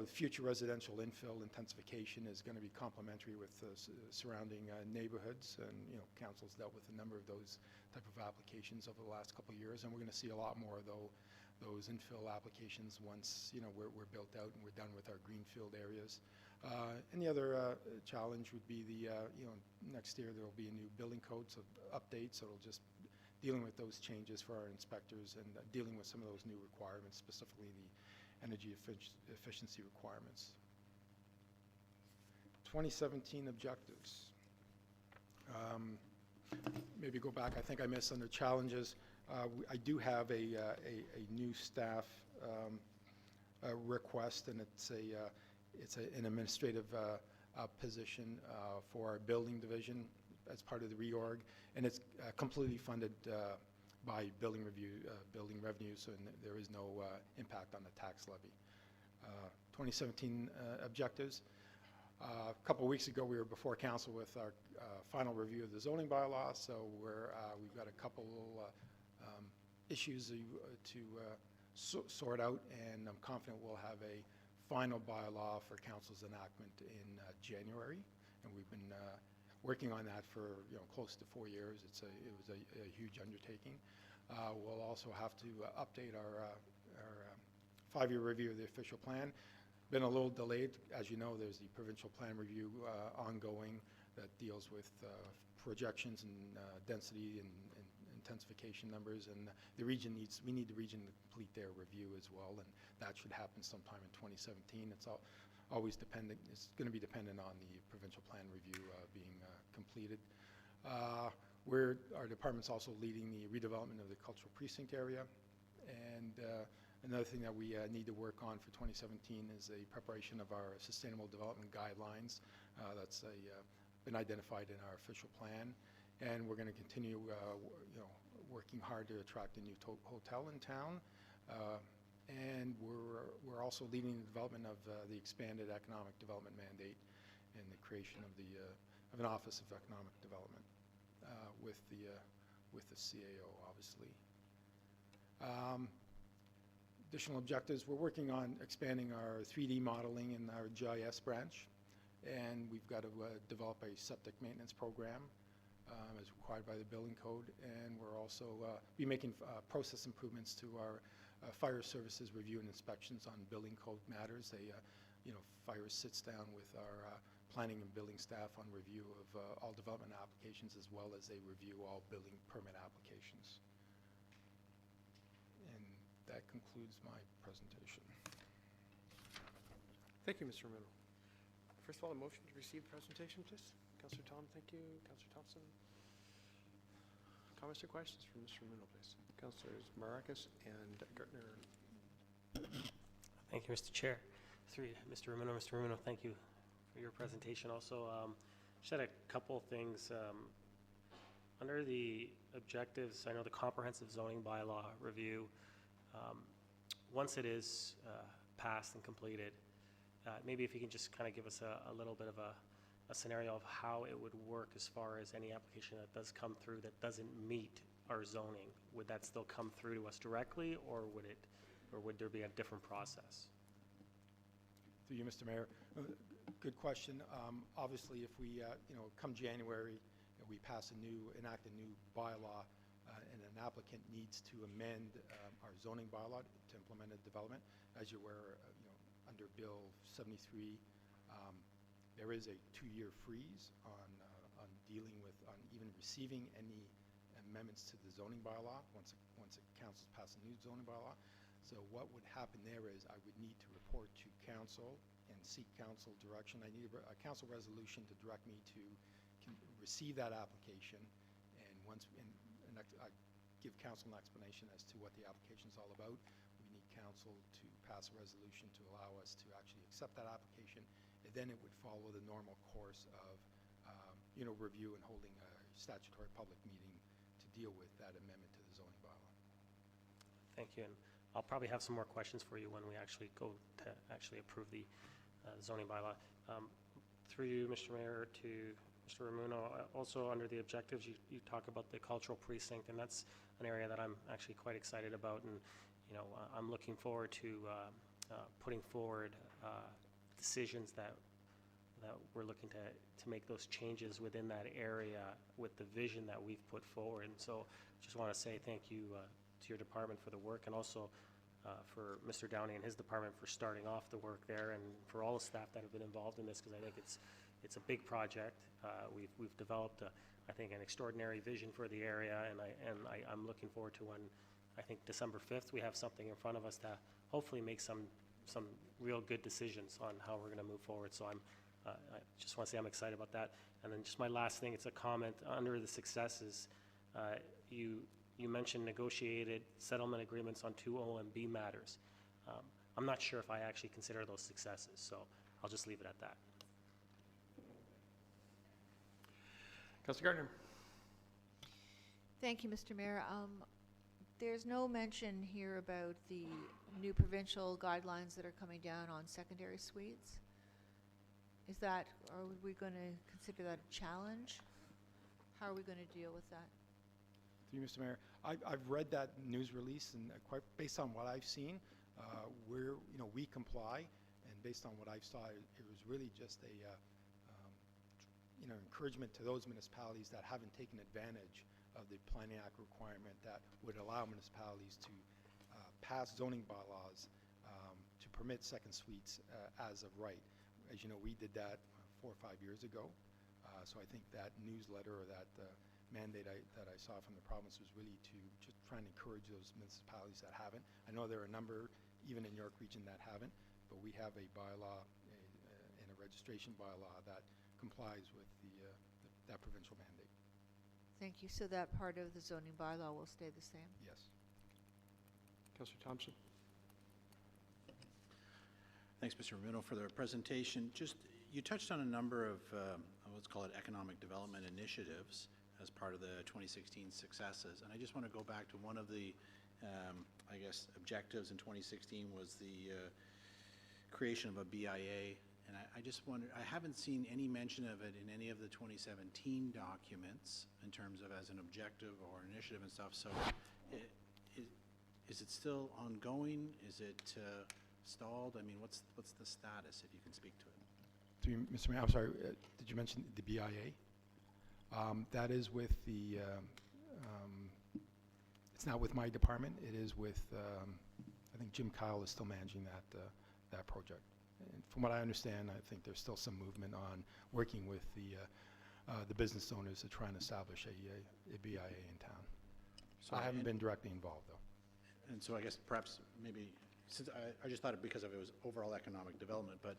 future residential infill intensification is going to be complementary with surrounding neighborhoods, and council's dealt with a number of those type of applications over the last couple of years, and we're going to see a lot more of those infill applications once we're built out and we're done with our greenfield areas. And the other challenge would be the next year there will be a new building code update, so it'll just dealing with those changes for our inspectors and dealing with some of those new requirements, specifically the energy efficiency requirements. 2017 objectives. Maybe go back, I think I missed under challenges. I do have a new staff request, and it's an administrative position for our building division as part of the reorg, and it's completely funded by building revenues, and there is no impact on the tax levy. 2017 objectives. A couple of weeks ago, we were before council with our final review of the zoning bylaw, so we've got a couple issues to sort out, and I'm confident we'll have a final bylaw for council's enactment in January, and we've been working on that for close to 4 years. It was a huge undertaking. We'll also have to update our 5-year review of the official plan. Been a little delayed. As you know, there's the provincial plan review ongoing that deals with projections and density and intensification numbers, and we need the region to complete their review as well, and that should happen sometime in 2017. It's always dependent. It's going to be dependent on the provincial plan review being completed. Our department's also leading the redevelopment of the cultural precinct area, and another thing that we need to work on for 2017 is a preparation of our sustainable development guidelines. That's been identified in our official plan, and we're going to continue working hard to attract a new hotel in town, and we're also leading the development of the expanded economic development mandate and the creation of an Office of Economic Development with the CAO, obviously. Additional objectives, we're working on expanding our 3D modeling in our GIS branch, and we've got to develop a septic maintenance program as required by the building code, and we're also be making process improvements to our fire services review and inspections on building code matters. Fire sits down with our planning and building staff on review of all development applications, as well as they review all building permit applications. And that concludes my presentation. Thank you, Mr. Romano. First of all, a motion to receive the presentation, please. Councillor Tom, thank you. Councillor Thompson. Comments or questions from Mr. Romano, please? Councillors Maracus and Gartner. Thank you, Mr. Chair. Through you, Mr. Romano, thank you for your presentation. Also, just had a couple things. Under the objectives, I know the comprehensive zoning bylaw review, once it is passed and completed, maybe if you can just kind of give us a little bit of a scenario of how it would work as far as any application that does come through that doesn't meet our zoning. Would that still come through to us directly, or would there be a different process? Through you, Mr. Mayor. Good question. Obviously, if we, come January, we enact a new bylaw, and an applicant needs to amend our zoning bylaw to implement a development. As you're aware, under Bill 73, there is a 2-year freeze on dealing with, on even receiving any amendments to the zoning bylaw once the council's passed a new zoning bylaw. So what would happen there is I would need to report to council and seek council direction. I need a council resolution to direct me to receive that application, and I give council an explanation as to what the application is all about. We need council to pass a resolution to allow us to actually accept that application, and then it would follow the normal course of review and holding a statutory public meeting to deal with that amendment to the zoning bylaw. Thank you. And I'll probably have some more questions for you when we actually go to actually approve the zoning bylaw. Through you, Mr. Mayor, to Mr. Romano, also under the objectives, you talk about the cultural precinct, and that's an area that I'm actually quite excited about, and I'm looking forward to putting forward decisions that we're looking to make those changes within that area with the vision that we've put forward. And so just want to say thank you to your department for the work, and also for Mr. Downey and his department for starting off the work there, and for all the staff that have been involved in this, because I think it's a big project. We've developed, I think, an extraordinary vision for the area, and I'm looking forward to when, I think, December 5th, we have something in front of us to hopefully make some real good decisions on how we're going to move forward. So I just want to say I'm excited about that. And then just my last thing, it's a comment. Under the successes, you mentioned negotiated settlement agreements on 2 OMB matters. I'm not sure if I actually consider those successes, so I'll just leave it at that. Councillor Gardner. Thank you, Mr. Mayor. There's no mention here about the new provincial guidelines that are coming down on secondary suites. Are we going to consider that a challenge? How are we going to deal with that? Through you, Mr. Mayor, I've read that news release, and quite based on what I've seen, we comply, and based on what I saw, it was really just a encouragement to those municipalities that haven't taken advantage of the Planning Act requirement that would allow municipalities to pass zoning bylaws to permit second suites as of right. As you know, we did that 4 or 5 years ago. So I think that newsletter or that mandate that I saw from the province was really to just try and encourage those municipalities that haven't. I know there are a number, even in York Region, that haven't, but we have a bylaw and a registration bylaw that complies with that provincial mandate. Thank you. So that part of the zoning bylaw will stay the same? Yes. Councillor Thompson. Thanks, Mr. Romano, for the presentation. You touched on a number of, let's call it economic development initiatives as part of the 2016 successes. And I just want to go back to one of the, objectives in 2016 was the creation of a BIA. And I just wonder, I haven't seen any mention of it in any of the 2017 documents in terms of as an objective or initiative and stuff. So is it still ongoing? Is it stalled? I mean, what's the status, if you can speak to it? Through you, Mr. Mayor, I'm sorry, did you mention the BIA? That is with the, it's not with my department. It is with, I think Jim Kyle is still managing that project. And from what I understand, I think there's still some movement on working with the business owners to try and establish a BIA in town. So I haven't been directly involved, though. And so I guess perhaps maybe since I just thought it because of it was overall economic development, but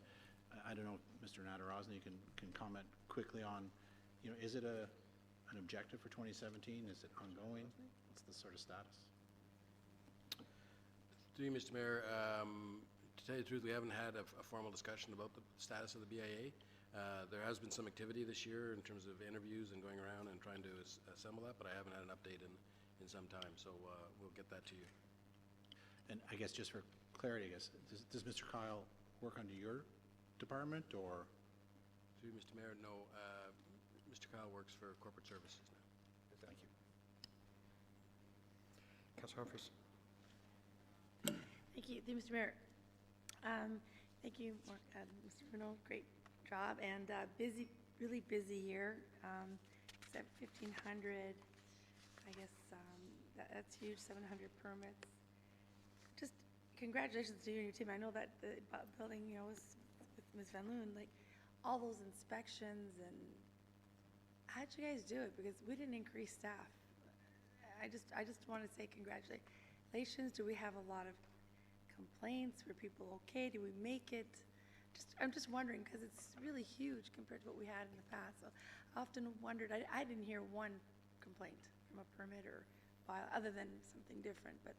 I don't know, Mr. Nadarozny, you can comment quickly on, you know, is it an objective for 2017? Is it ongoing? What's the sort of status? Through you, Mr. Mayor, to tell you the truth, we haven't had a formal discussion about the status of the BIA. There has been some activity this year in terms of interviews and going around and trying to assemble that, but I haven't had an update in some time, so we'll get that to you. And I guess just for clarity, I guess, does Mr. Kyle work under your department, or? Through you, Mr. Mayor, no, Mr. Kyle works for Corporate Services now. Thank you. Councillor Humphries. Thank you, Mr. Mayor. Thank you, Mark, Mr. Bruno, great job, and busy, really busy year. It's at 1,500, I guess, that's huge, 700 permits. Just congratulations to you and your team. I know that the building, you know, was with Ms. Van Loon, like, all those inspections, and how'd you guys do it? Because we didn't increase staff. I just want to say congratulations. Do we have a lot of complaints? Were people okay? Did we make it? I'm just wondering, because it's really huge compared to what we had in the past. So I often wondered, I didn't hear one complaint from a permit or file, other than something different, but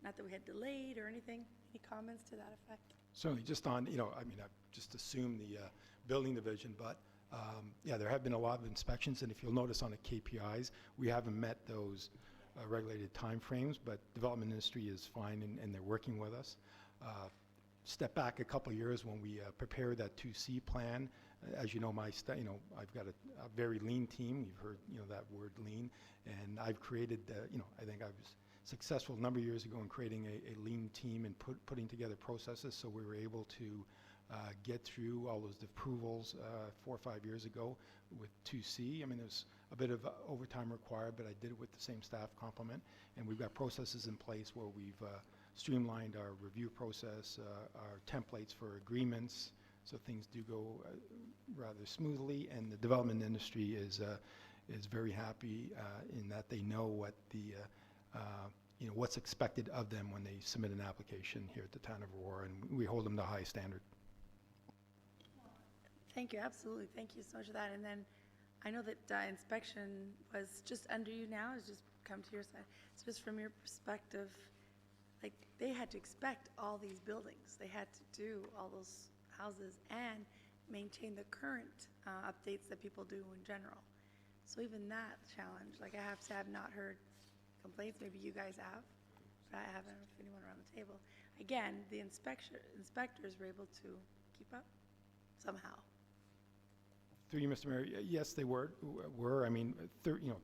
not that we had delayed or anything. Any comments to that effect? Certainly, just on, you know, I mean, I've just assumed the building division, but yeah, there have been a lot of inspections, and if you'll notice on the KPIs, we haven't met those regulated timeframes, but development industry is fine, and they're working with us. Step back a couple of years when we prepared that 2C plan. As you know, I've got a very lean team. You've heard, you know, that word lean, and I've created, you know, I think I was successful a number of years ago in creating a lean team and putting together processes, so we were able to get through all those approvals 4 or 5 years ago with 2C. I mean, there's a bit of overtime required, but I did it with the same staff complement, and we've got processes in place where we've streamlined our review process, our templates for agreements, so things do go rather smoothly, and the development industry is very happy in that they know what the you know, what's expected of them when they submit an application here at the town of Aurora, and we hold them to a high standard. Thank you, absolutely. Thank you so much for that. And then I know that inspection was just under you now, it's just come to your side. So just from your perspective, like, they had to inspect all these buildings. They had to do all those houses and maintain the current updates that people do in general. So even that challenge, like, I have to have not heard complaints, maybe you guys have, but I haven't, if anyone around the table. Again, the inspectors were able to keep up somehow. Through you, Mr. Mayor, yes, they were. I mean, you know,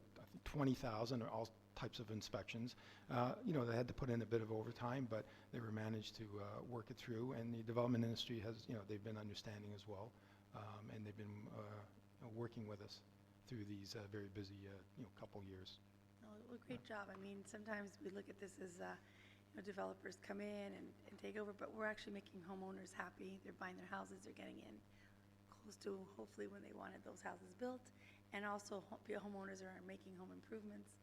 20,000 or all types of inspections. You know, they had to put in a bit of overtime, but they were managed to work it through. And the development industry has, you know, they've been understanding as well, and they've been working with us through these very busy, you know, couple years. Well, great job. I mean, sometimes we look at this as, you know, developers come in and take over, but we're actually making homeowners happy. They're buying their houses, they're getting in close to hopefully when they wanted those houses built. And also homeowners are making home improvements.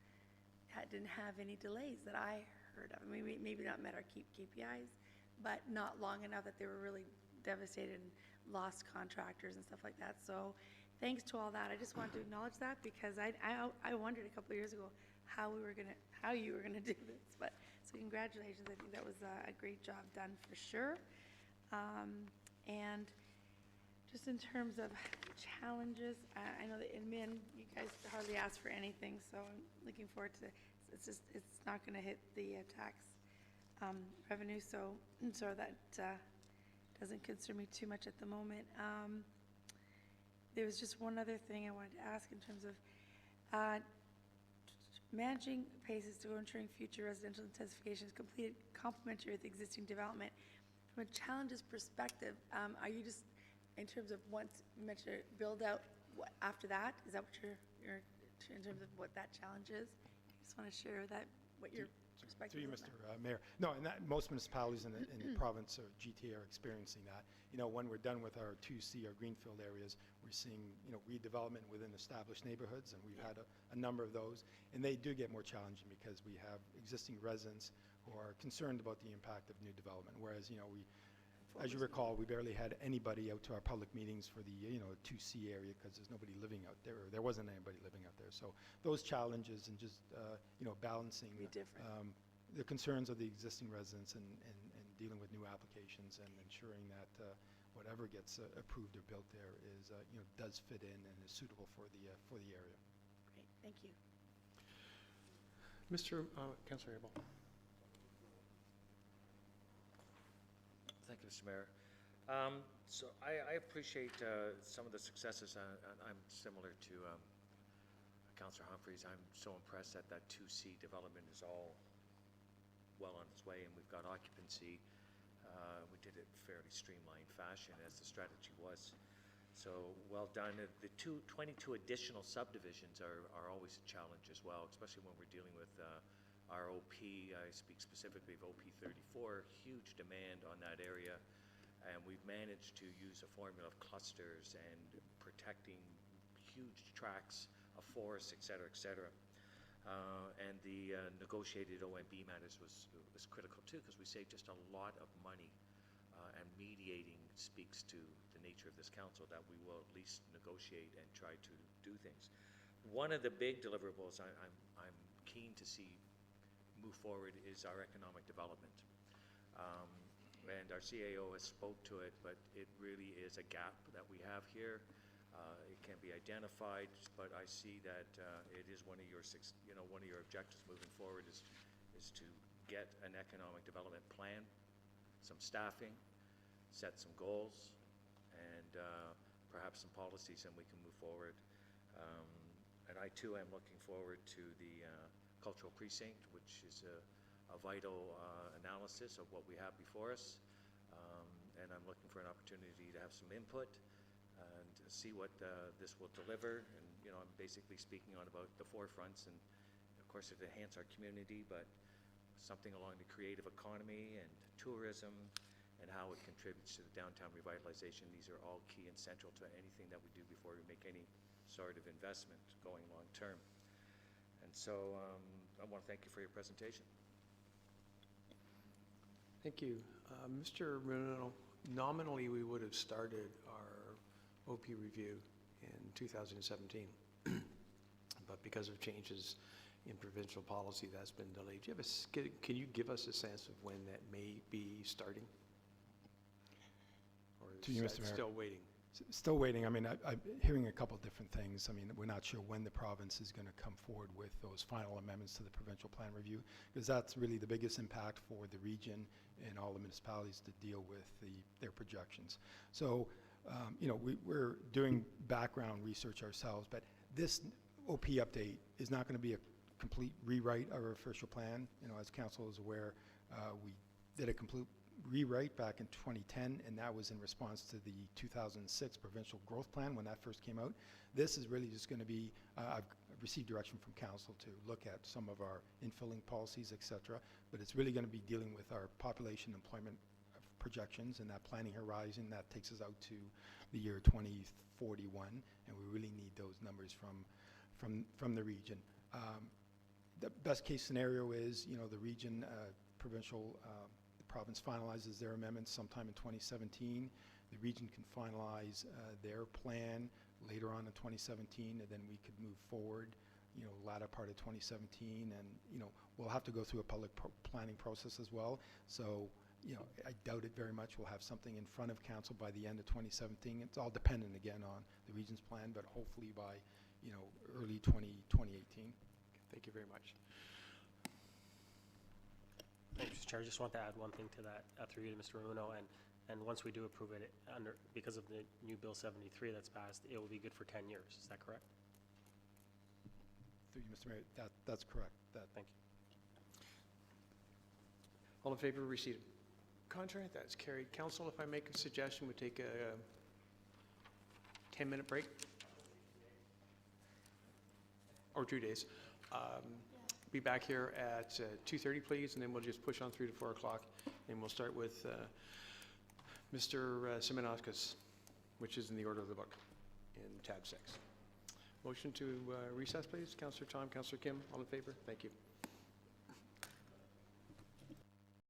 Didn't have any delays that I heard of. I mean, maybe not met our KPIs, but not long enough that they were really devastated and lost contractors and stuff like that. So thanks to all that. I just wanted to acknowledge that, because I wondered a couple of years ago how you were gonna do this. But so congratulations. I think that was a great job done for sure. And just in terms of challenges, I know that admin, you guys hardly ask for anything, so I'm looking forward to, it's not gonna hit the tax revenue, so that doesn't concern me too much at the moment. There was just one other thing I wanted to ask in terms of managing paces to ensuring future residential intensification is completed complementary with existing development. From a challenges perspective, are you just, in terms of once you mentioned build out, what after that? Is that what you're in terms of what that challenge is? I just want to share that, what your perspective Through you, is Mr. on that. Mayor. No, and that, most municipalities in the province or GTA are experiencing that. You know, when we're done with our 2C, our greenfield areas, we're seeing, you know, redevelopment within established neighborhoods, and we've had a number of those. And they do get more challenging because we have existing residents or concerned about the impact of new development, whereas, as you recall, we barely had anybody out to our public meetings for the, 2C area because there's nobody living out there, or there wasn't anybody living out there. So those challenges and just, balancing Be different. the concerns of the existing residents and dealing with new applications and ensuring that whatever gets approved or built there is, does fit in and is suitable for the area. Great, thank you. Councillor Abel. Thank you, Mr. Mayor. So I appreciate some of the successes, and I'm similar to Councillor Humphreys. I'm so impressed that that 2C development is all well on its way, and we've got occupancy. We did it in fairly streamlined fashion, as the strategy was. So well done. The 22 additional subdivisions are always a challenge as well, especially when we're dealing with our OP. I speak specifically of OP 34, huge demand on that area, and we've managed to use a formula of clusters and protecting huge tracts of forests, et cetera, et cetera. And the negotiated OMB matters was critical too, because we saved just a lot of money, and mediating speaks to the nature of this council, that we will at least negotiate and try to do things. One of the big deliverables I'm keen to see move forward is our economic development. And our CAO has spoke to it, but it really is a gap that we have here. It can be identified, but I see that it is one of your objectives moving forward is to get an economic development plan, some staffing, set some goals, and perhaps some policies, and we can move forward. And I too am looking forward to the cultural precinct, which is a vital analysis of what we have before us. And I'm looking for an opportunity to have some input and see what this will deliver. And, I'm basically speaking on about the forefronts, and of course it enhance our community, but something along the creative economy and tourism and how it contributes to the downtown revitalization. These are all key and central to anything that we do before we make any sort of investment going long term. And so I want to thank you for your presentation. Thank you. Mr. Bruno, nominally we would have started our OP review in 2017, but because of changes in provincial policy, that's been delayed. Can you give us a sense of when that may be starting? Or To you, is Mr. that Mayor. still waiting? Still waiting. I mean, I'm hearing a couple different things. I mean, we're not sure when the province is going to come forward with those final amendments to the provincial plan review, because that's really the biggest impact for the region and all the municipalities to deal with their projections. So, we're doing background research ourselves, but this OP update is not going to be a complete rewrite of our official plan. As council is aware, we did a complete rewrite back in 2010, and that was in response to the 2006 provincial growth plan when that first came out. This is really just going to be, I've received direction from council to look at some of our infilling policies, et cetera, but it's really going to be dealing with our population employment projections and that planning horizon that takes us out to the year 2041, and we really need those numbers from the region. The best case scenario is, the region, the province finalizes their amendments sometime in 2017. The region can finalize their plan later on in 2017, and then we could move forward, latter part of 2017, and, we'll have to go through a public planning process as well. So, I doubt it very much we'll have something in front of council by the end of 2017. It's all dependent again on the region's plan, but hopefully by, early 2018. Thank you very much. Thank you, Mr. Chair. I just want to add one thing to that, through you to Mr. Uno, and once we do approve it, because of the new Bill 73 that's passed, it will be good for 10 years. Is that correct? Through you, Mr. Mayor, that's correct. Thank you. All in favor of receipt of contract? That's carried. Council, if I make a suggestion, we take a 10-minute break? Or 2 days. Be back here at 2:30, please, and then we'll just push on through to 4 o'clock, and we'll start with Mr. Simonauskas, which is in the order of the book in tab 6. Motion to recess, please. Councillor Tom, Councillor Kim, all in favor? Thank you.